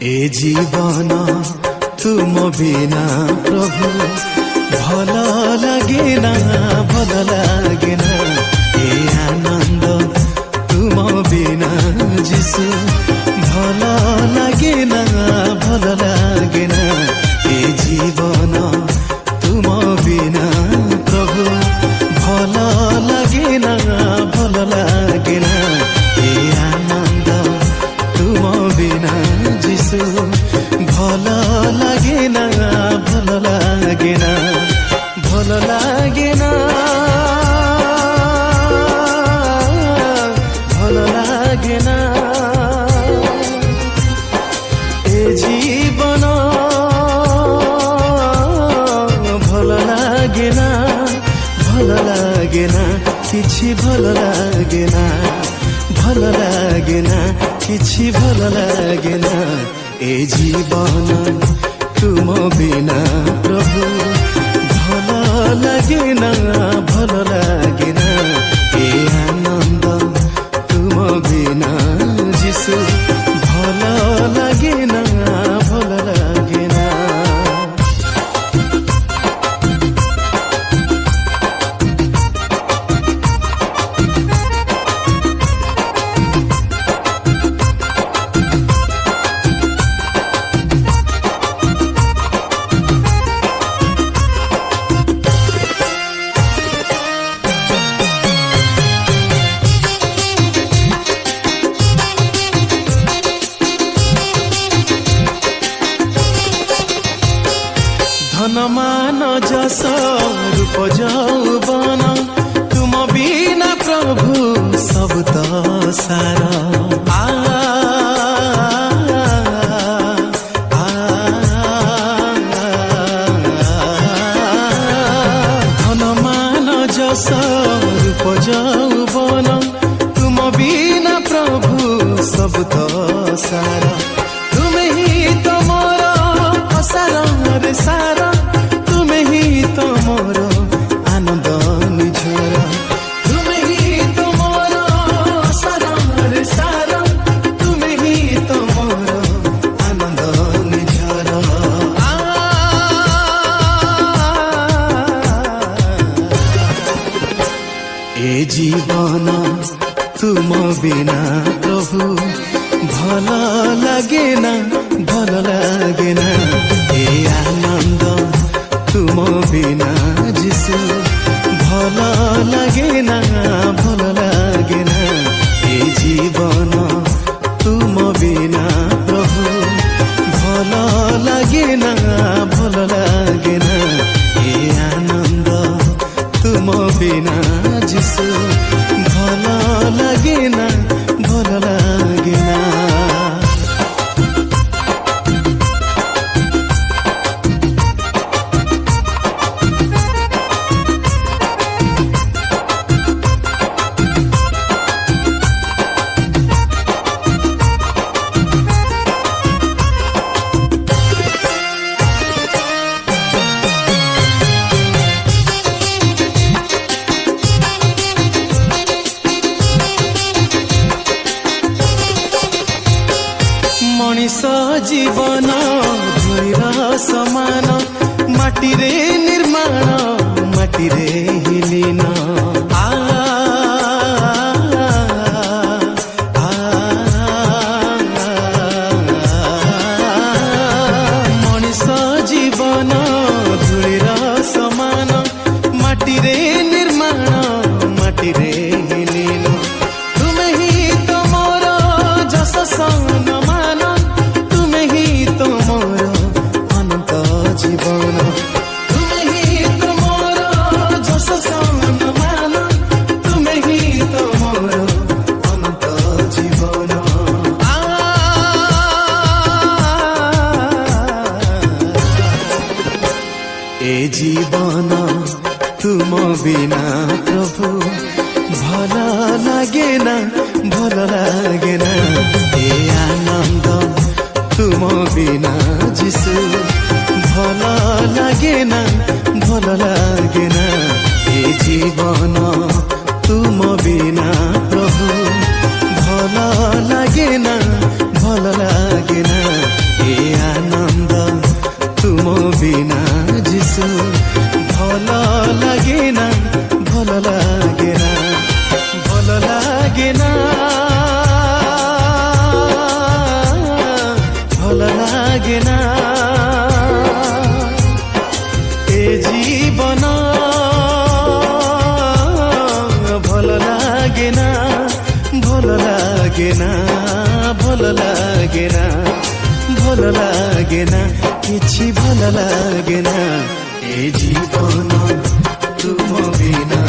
ए जीवन तुम बिना प्रभु भल लगे ना भल लगे ना। ए आनंद तुम बिना जिसु भल लगे ना भल लगे ना। ए जीवन तुम बिना प्रभु भल लगे ना भल लगे ना। ए आनंद तुम बिना जिसु भल लगे ना भल लगे ना भल लगे ना भल लगे ना। ए जीवन भल लगे ना भल लगे ना किछि भल लगे ना भल लगे ना किछि भल लगे ना। ए जीवन तुम बिना प्रभु भल लगे ना भल लगे ना। ए आनंद तुम बिना जिसु भल लगे ना भल लगे ना। धनमान जस रूप यौवन तुम बिना प्रभु सब तो सारा। धनमान जस रूप यौवन तुम बिना प्रभु सब तो सारा। तुम्हें ही तो मोर असारा रे सारा तुम्हें ही तो मोर आनंद निझर। तुम्हें ही तो मोर सारा रे सारा तुम्हें ही तो मोर आनंद निझर। ए जीवन तुम बिना प्रभु भल लगे ना भल लगे ना। ए आनंद तुम बिना जिसु भल लगे ना भल लगे ना। ए जीवन तुम बिना प्रभु भल लगे ना भल लगे ना। ए आनंद तुम बिना जिसु भल लगे ना भल लगे ना। मनीष जीवन धूलिर समान माटी रे निर्माण माटी रे हिलीन। मनीष जीवन धूलिर समान माटी रे निर्माण माटी रे हिलीन। तुम्हें ही तो मोर जस सम्मान तुम्हें ही तो मोर अनंत जीवन। तुम्हें ही तो मोर जस सम्मान तुम्हें ही तो मोर अनंत जीवन। ए जीवन तुम बिना प्रभु भल लगे ना भल लगे ना। ए आनंद तुम बिना जिसु भल लगे ना भल लगे ना। ए जीवन तुम बिना प्रभु भल लगे ना भल लगे ना। লাগে না, ভালো লাগে না, ভালো লাগে না। এ জীবন ভালো লাগে না, ভালো লাগে না, ভালো লাগে না, ভালো লাগে না, কিছু ভালো লাগে না। এ জীবন তুম বিনা